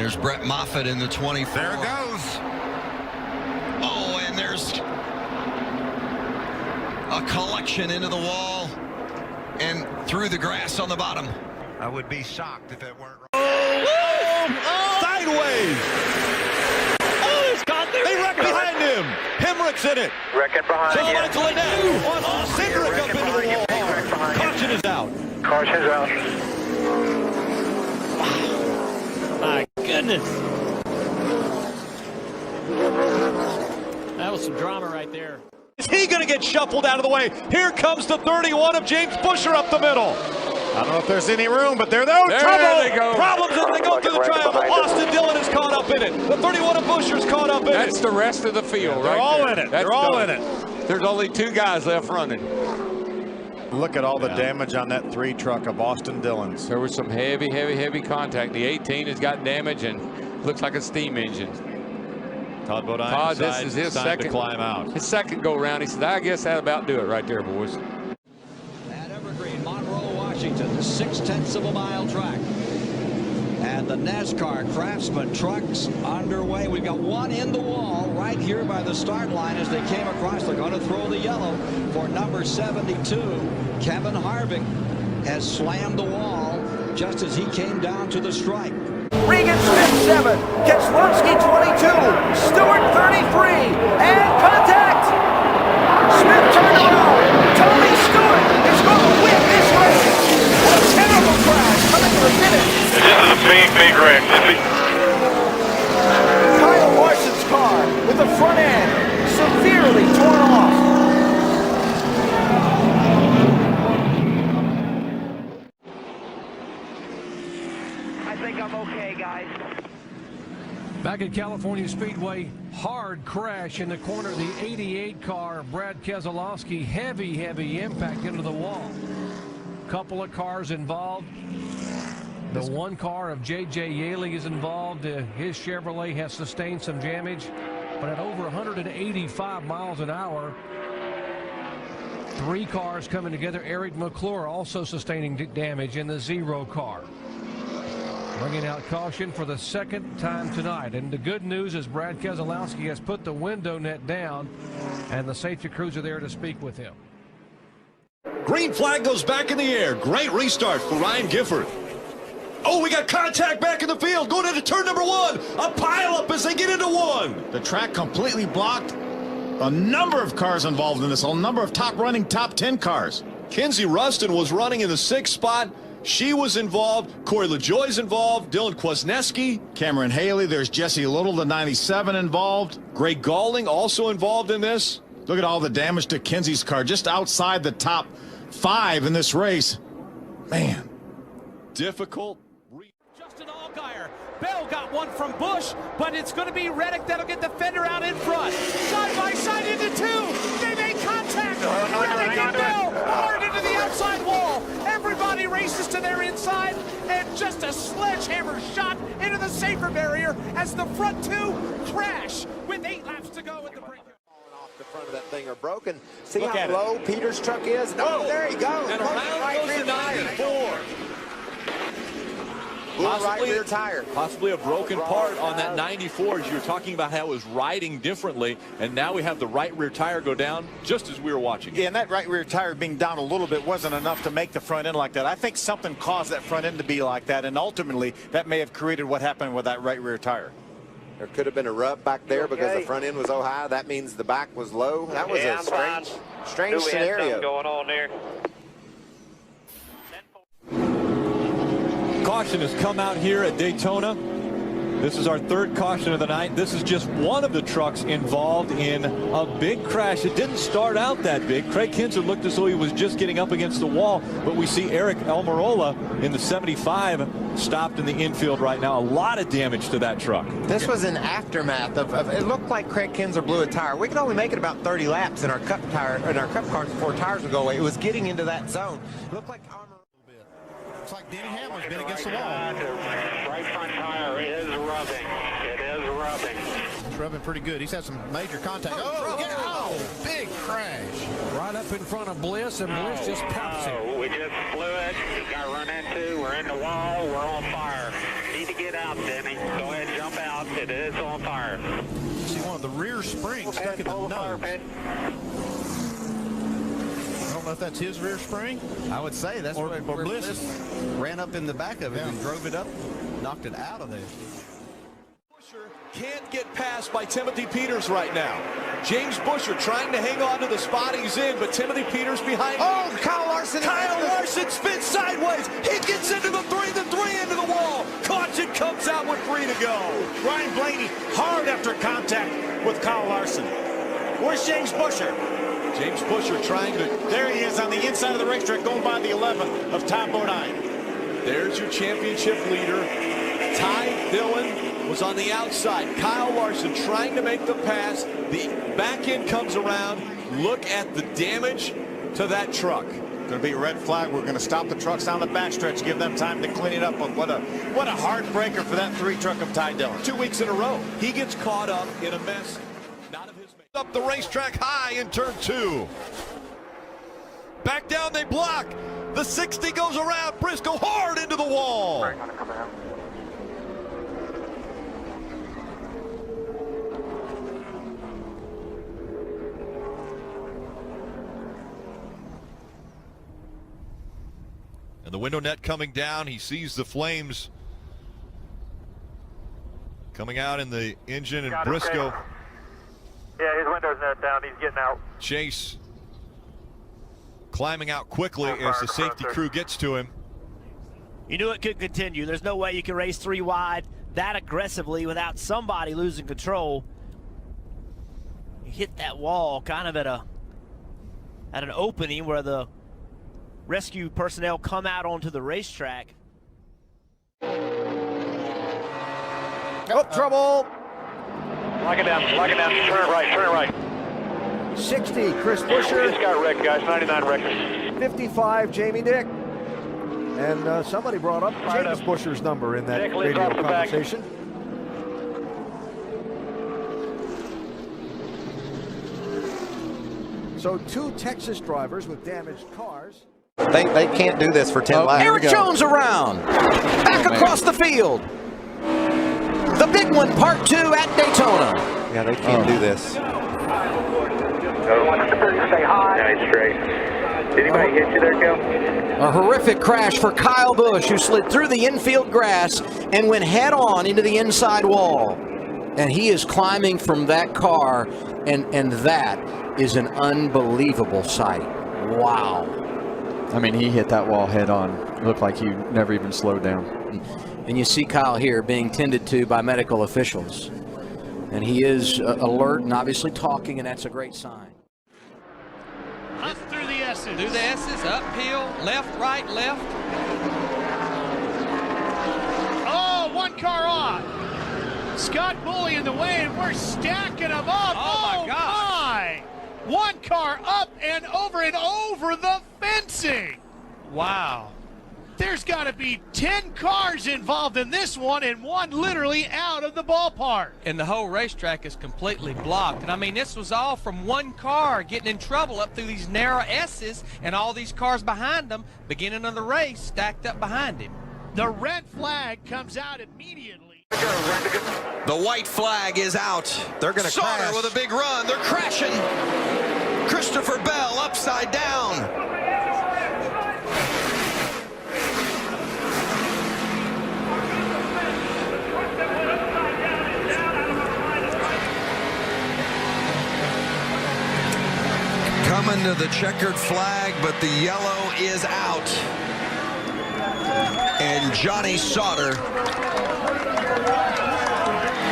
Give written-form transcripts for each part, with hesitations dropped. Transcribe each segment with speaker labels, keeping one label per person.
Speaker 1: There's Brett Moffitt in the 24.
Speaker 2: There it goes.
Speaker 1: Oh, and there's a collection into the wall and through the grass on the bottom.
Speaker 2: I would be shocked if it weren't.
Speaker 3: Sideways. Oh, it's caught there. They wreck behind him. Hemrick's in it.
Speaker 4: Wrecking behind
Speaker 3: So
Speaker 4: you.
Speaker 3: Michael Annette on Cindric up into the wall. Caution is out.
Speaker 4: Caution's out.
Speaker 5: My goodness. That was some drama right there.
Speaker 3: Is he going to get shuffled out of the way? Here comes the 31 of James Busher up the middle.
Speaker 2: I don't know if there's any room, but there trouble.
Speaker 3: They go. Problems as they go through the triangle. Austin Dillon is caught up in it. The 31 of Busher's caught up in it.
Speaker 6: That's the rest of the field,
Speaker 2: They're
Speaker 6: right
Speaker 2: all
Speaker 6: there.
Speaker 2: in it.
Speaker 6: That's
Speaker 2: They're all
Speaker 6: done.
Speaker 2: in it.
Speaker 6: There's only 2 guys left running.
Speaker 2: Look at all the damage on that 3 truck of Austin Dillon's.
Speaker 6: There was some heavy contact. The 18 has got damage and looks like a steam engine.
Speaker 2: Todd Bodine
Speaker 6: Todd, this is his second
Speaker 2: to climb out.
Speaker 6: His second go round. He said, I guess that'll about do it right there, boys.
Speaker 7: At Evergreen, Monroe, Washington, 0.6 of a mile track. And the NASCAR Craftsman trucks underway. We've got one in the wall right here by the start line as they came across. They're going to throw the yellow for number 72. Kevin Harvick has slammed the wall just as he came down to the stripe.
Speaker 8: Regan Smith 7, Keselowski 22, Stewart 33, and contact! Smith turned around. Tony Stewart is going to win this race. What a terrible crash coming to the finish.
Speaker 4: This is a big wreck.
Speaker 8: Kyle Larson's car with the front end severely torn off.
Speaker 4: I think I'm okay, guys.
Speaker 9: Back at California Speedway, hard crash in the corner of the 88 car of Brad Keselowski. Heavy impact into the wall. Couple of cars involved. The one car of J.J. Yaley is involved. His Chevrolet has sustained some damage, but at over 185 miles an hour, 3 cars coming together. Eric McClure also sustaining damage in the 0 car. Bringing out caution for the second time tonight. And the good news is Brad Keselowski has put the window net down, and the safety crews are there to speak with him.
Speaker 3: Green flag goes back in the air. Great restart for Ryan Gifford. Oh, we got contact back in the field. Going into turn number 1. A pileup as they get into 1.
Speaker 2: The track completely blocked. A number of cars involved in this. A number of top 10 cars.
Speaker 3: Kinsey Rustin was running in the 6th spot. She was involved. Corey LaJoie's involved. Dylan Kwasniewski.
Speaker 2: Cameron Haley. There's Jesse Little, the 97, involved.
Speaker 3: Greg Galling also involved in this.
Speaker 2: Look at all the damage to Kinsey's car. Just outside the top 5 in this race. Man.
Speaker 3: Difficult.
Speaker 5: Justin Allgaier. Bell got one from Busch, but it's going to be Reddick that'll get the fender out in front. Side by side into 2. They make contact. Reddick and Bell hard into the outside wall. Everybody races to their inside, and just a sledgehammer shot into the safer barrier as the front 2 crash with 8 laps to go at the break.
Speaker 10: Off the front of that thing are broken. See how low Peter's truck is? No, there he goes.
Speaker 3: And around goes the 94.
Speaker 10: Right rear tire.
Speaker 11: Possibly a broken part on that 94 as you were talking about how it was riding differently, and now we have the right rear tire go down just as we were watching.
Speaker 2: Yeah, and that right rear tire being down a little bit wasn't enough to make the front end like that. I think something caused that front end to be like that, and ultimately that may have created what happened with that right rear tire.
Speaker 10: There could have been a rub back there because the front end was so high. That means the back was low. That was a strange scenario.
Speaker 4: Going on there.
Speaker 11: Caution has come out here at Daytona. This is our 3rd caution of the night. This is just one of the trucks involved in a big crash. It didn't start out that big. Craig Kinzer looked as though he was just getting up against the wall, but we see Eric Almirola in the 75 stopped in the infield right now. A lot of damage to that truck.
Speaker 10: This was an aftermath of it looked like Craig Kinzer blew a tire. We could only make it about 30 laps in our cup cars before tires would go away. It was getting into that zone. It looked like
Speaker 2: Looks like Denny Hamlin's been against the wall.
Speaker 4: Right front tire is rubbing. It is rubbing.
Speaker 2: It's rubbing pretty good. He's had some major contact. Oh, big crash.
Speaker 9: Right up in front of Bliss, and Bliss just pops it.
Speaker 4: We just blew it. Got run into. We're in the wall. We're on fire. Need to get out, Denny. Go ahead and jump out. It is on fire.
Speaker 2: See one of the rear springs stuck in the nose. I don't know if that's his rear spring.
Speaker 12: I would say that's
Speaker 2: or Bliss
Speaker 12: ran up in the back of it and drove it up, knocked it out of there.
Speaker 3: Can't get passed by Timothy Peters right now. James Busher trying to hang on to the spot he's in, but Timothy Peters behind him.
Speaker 10: Oh, Kyle Larson.
Speaker 3: Kyle Larson spins sideways. He gets into the three into the wall. Caution comes out with 3 to go.
Speaker 2: Ryan Blaney hard after contact with Kyle Larson. Where's James Busher?
Speaker 3: James Busher trying to...
Speaker 2: There he is on the inside of the racetrack going by the 11 of Top 09.
Speaker 3: There's your championship leader. Ty Dillon was on the outside. Kyle Larson trying to make the pass. The back end comes around. Look at the damage to that truck.
Speaker 2: Going to be a red flag. We're going to stop the trucks down the backstretch, give them time to clean it up. But what a heartbreaker for that 3 truck of Ty Dillon.
Speaker 3: 2 weeks in a row. He gets caught up in a mess. Not of his. Up the racetrack high in turn 2. Back down they block. The 60 goes around. Briscoe hard into the wall. And the window net coming down. He sees the flames coming out in the engine, and Briscoe.
Speaker 4: Yeah, his window's net down. He's getting out.
Speaker 3: Chase climbing out quickly as the safety crew gets to him.
Speaker 13: You knew it could continue. There's no way you can race 3 wide that aggressively without somebody losing control. You hit that wall kind of at an opening where the rescue personnel come out onto the racetrack.
Speaker 8: Oh, trouble.
Speaker 4: Lock it down, turn it right.
Speaker 8: 60, Chris Busher.
Speaker 4: Just got wrecked, guys, 99 wreckers.
Speaker 8: 55, Jamie Dick. And somebody brought up James Busher's number in that radio conversation. So 2 Texas drivers with damaged cars.
Speaker 10: They can't do this for 10 laps.
Speaker 8: Eric Jones around. Back across the field. The big one, part 2 at Daytona.
Speaker 10: Yeah, they can't do this.
Speaker 4: Stay high. Nice straight. Did anybody hit you there, Kel?
Speaker 8: A horrific crash for Kyle Busch, who slid through the infield grass and went head on into the inside wall. And he is climbing from that car, and that is an unbelievable sight. Wow.
Speaker 12: I mean, he hit that wall head on. It looked like he never even slowed down.
Speaker 8: And you see Kyle here being tended to by medical officials. And he is alert and obviously talking, and that's a great sign.
Speaker 5: Up through the S's.
Speaker 14: Through the S's, uphill, left, right, left.
Speaker 5: Oh, 1 car off. Scott Bully in the way, and we're stacking them up.
Speaker 14: Oh my gosh.
Speaker 5: 1 car up and over the fencing.
Speaker 14: Wow.
Speaker 5: There's got to be 10 cars involved in this one, and 1 literally out of the ballpark.
Speaker 14: And the whole racetrack is completely blocked. And I mean, this was all from 1 car getting in trouble up through these narrow S's, and all these cars behind them, beginning of the race, stacked up behind him.
Speaker 5: The red flag comes out immediately.
Speaker 1: The white flag is out.
Speaker 10: They're going to crash.
Speaker 1: Sauter with a big run. They're crashing. Christopher Bell upside down. Coming to the checkered flag, but the yellow is out. And Johnny Sauter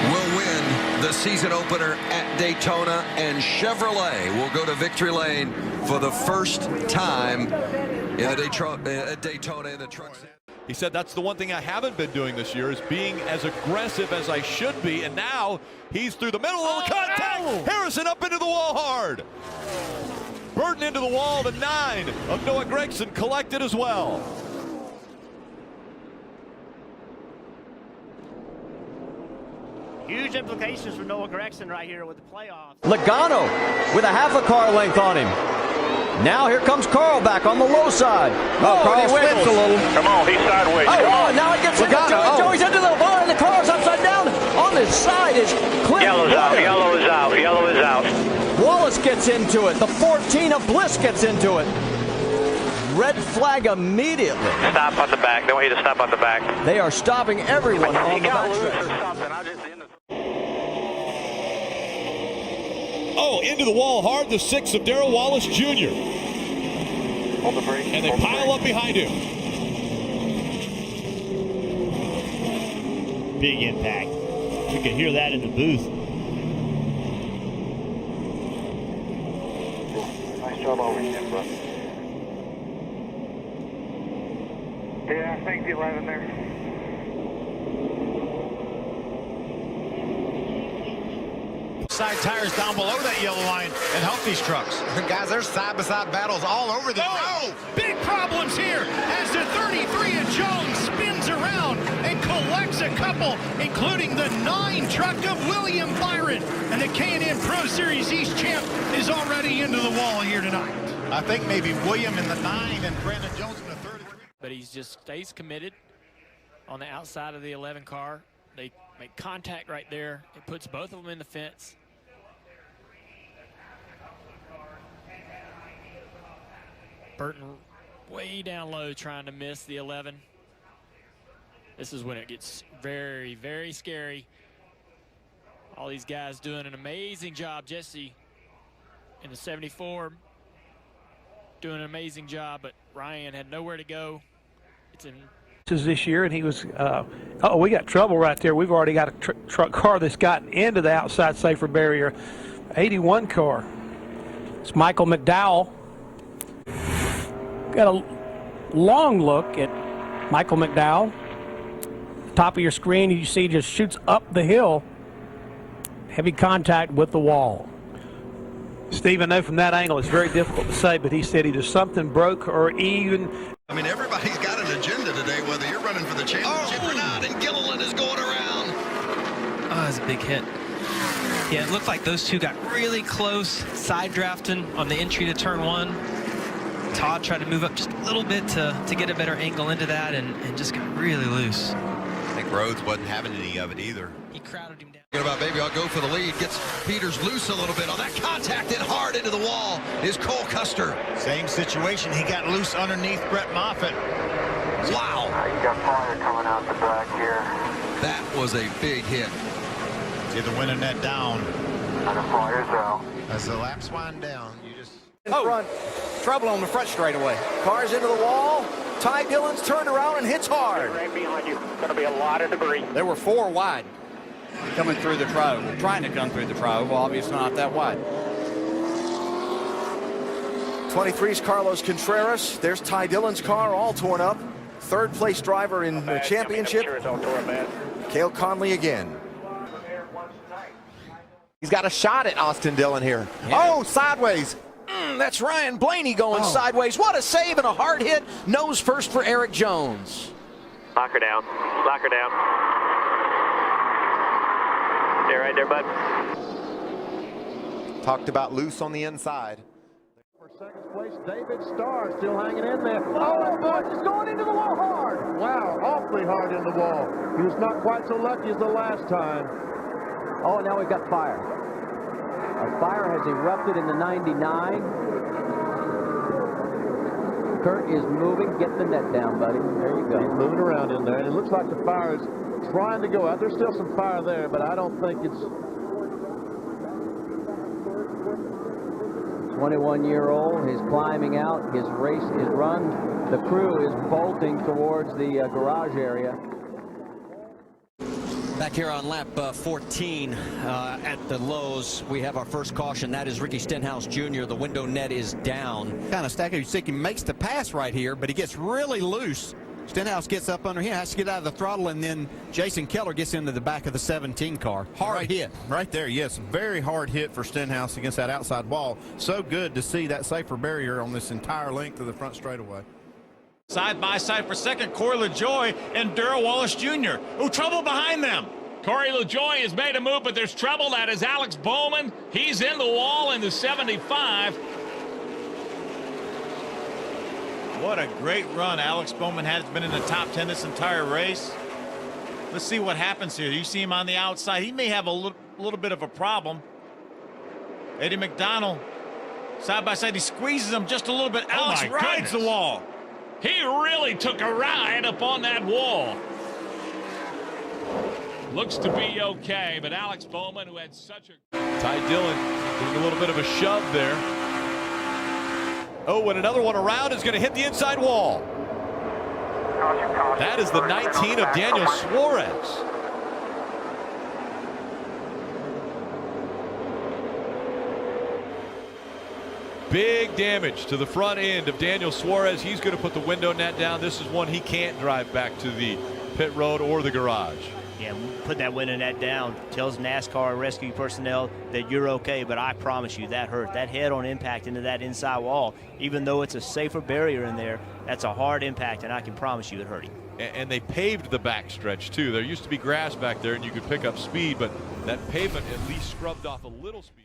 Speaker 1: will win the season opener at Daytona, and Chevrolet will go to victory lane for the first time in the at Daytona in the truck.
Speaker 3: He said, that's the one thing I haven't been doing this year, is being as aggressive as I should be. And now he's through the middle of the contact. No. Harrison up into the wall hard. Burton into the wall. The 9 of Noah Gragson collected as well.
Speaker 13: Huge implications for Noah Gragson right here with the playoffs.
Speaker 15: Logano with a half a car length on him. Now here comes Carl back on the low side. Oh, Carl slips a little.
Speaker 4: Come on, he's sideways.
Speaker 15: Oh, now it gets Logano. Joey's into the ball. his side is Clint.
Speaker 4: Yellow's out, yellow is out, yellow is out.
Speaker 15: Wallace gets into it. The 14 of Bliss gets into it. Red flag immediately.
Speaker 4: Stop on the back. They want you to stop on the back.
Speaker 15: They are stopping everyone on the
Speaker 4: got loose or
Speaker 15: backstretch.
Speaker 4: something. I'll just end the...
Speaker 3: Oh, into the wall hard, the 6 of Darrell Wallace Jr.
Speaker 4: Hold the brake.
Speaker 3: And they pile up behind him.
Speaker 16: Big impact. You can hear that in the booth.
Speaker 4: Nice job over here, bud. Yeah, I think the 11 there.
Speaker 2: Side tires down below that yellow line and help these trucks.
Speaker 10: Guys, there's side-by-side battles all over the road.
Speaker 17: Big problems here as the 33 of Jones spins around and collects a couple, including the 9 truck of William Byron. And the K&N Pro Series East champ is already into the wall here tonight.
Speaker 2: I think maybe William in the 9 and Brandon Jones in the 33.
Speaker 5: But he just stays committed on the outside of the 11 car. They make contact right there. It puts both of them in the fence. Burton way down low trying to miss the 11. This is when it gets very, very scary. All these guys doing an amazing job. Jesse in the 74 doing an amazing job, but Ryan had nowhere to go. It's in
Speaker 18: this year, and he was, oh, we got trouble right there. We've already got a truck car that's gotten into the outside safer barrier. 81 car. It's Michael McDowell. Got a long look at Michael McDowell. Top of your screen, you see just shoots up the hill. Heavy contact with the wall. Steve, I know from that angle it's very difficult to say, but he said either something broke or even...
Speaker 1: I mean, everybody's got an agenda today, whether you're running for the championship or not, and Gilliland is going around.
Speaker 19: Oh, that's a big hit. Yeah, it looked like those two got really close, side drafting on the entry to turn 1. Todd tried to move up just a little bit to get a better angle into that and just got really loose.
Speaker 10: I think Rhodes wasn't having any of it either.
Speaker 19: He crowded him down.
Speaker 1: Good about baby, I'll go for the lead. Gets Peters loose a little bit on that contact and hard into the wall is Cole Custer.
Speaker 2: Same situation. He got loose underneath Brett Moffitt.
Speaker 1: Wow.
Speaker 4: You got fire coming out the back here.
Speaker 1: That was a big hit.
Speaker 2: See the winning that down.
Speaker 4: And the fire's out.
Speaker 10: As the laps wind down, you just...
Speaker 8: In front. Trouble on the front straightaway. Cars into the wall. Ty Dillon's turned around and hits hard.
Speaker 4: Right behind you. Going to be a lot of debris.
Speaker 8: There were 4 wide coming through the tri-oval, trying to come through the tri-oval, obviously not that wide. 23's Carlos Contreras. There's Ty Dillon's car all torn up. Third place driver in the championship. Cale Conley again.
Speaker 10: He's got a shot at Austin Dillon here.
Speaker 8: Yeah.
Speaker 10: Oh, sideways.
Speaker 8: That's Ryan Blaney going sideways. What a save and a hard hit. Nose first for Eric Jones.
Speaker 4: Lock her down. Lock her down. Stay right there, bud.
Speaker 10: Talked about loose on the inside.
Speaker 20: For second place, David Starr still hanging in there. Oh, boy, it's going into the wall hard. Wow, awfully hard in the wall. He was not quite so lucky as the last time.
Speaker 21: Oh, now we've got fire. A fire has erupted in the 99. Kurt is moving. Get the net down, buddy. There you go.
Speaker 20: He's moving around in there, and it looks like the fire is trying to go out. There's still some fire there, but I don't think it's...
Speaker 21: 21-year-old is climbing out. His race is run. The crew is bolting towards the garage area.
Speaker 7: Back here on lap 14 at the Lowe's, we have our first caution. That is Ricky Stenhouse Jr. The window net is down.
Speaker 22: Kind of stack. You see he makes the pass right here, but he gets really loose. Stenhouse gets up under him, has to get out of the throttle, and then Jason Keller gets into the back of the 17 car. Hard hit.
Speaker 23: Right there, yes. Very hard hit for Stenhouse against that outside wall. So good to see that safer barrier on this entire length of the front straightaway.
Speaker 24: Side by side for second, Corey LaJoy and Darrell Wallace Jr. Oh, trouble behind them. Corey LaJoy has made a move, but there's trouble. That is Alex Bowman. He's in the wall in the 75.
Speaker 2: What a great run Alex Bowman has been in the top 10 this entire race. Let's see what happens here. You see him on the outside. He may have a little bit of a problem. Eddie McDonald, side by side, he squeezes him just a little bit. Alex rides the wall.
Speaker 24: He really took a ride up on that wall. Looks to be okay, but Alex Bowman, who had such a...
Speaker 3: Ty Dillon doing a little bit of a shove there. Oh, and another one around is going to hit the inside wall. That is the 19 of Daniel Suarez. Big damage to the front end of Daniel Suarez. He's going to put the window net down. This is one he can't drive back to the pit road or the garage.
Speaker 13: Yeah, putting that window net down tells NASCAR rescue personnel that you're okay, but I promise you that hurt. That head-on impact into that inside wall, even though it's a safer barrier in there, that's a hard impact, and I can promise you it hurt him.
Speaker 3: And they paved the backstretch, too. There used to be grass back there, and you could pick up speed, but that pavement at least scrubbed off a little speed.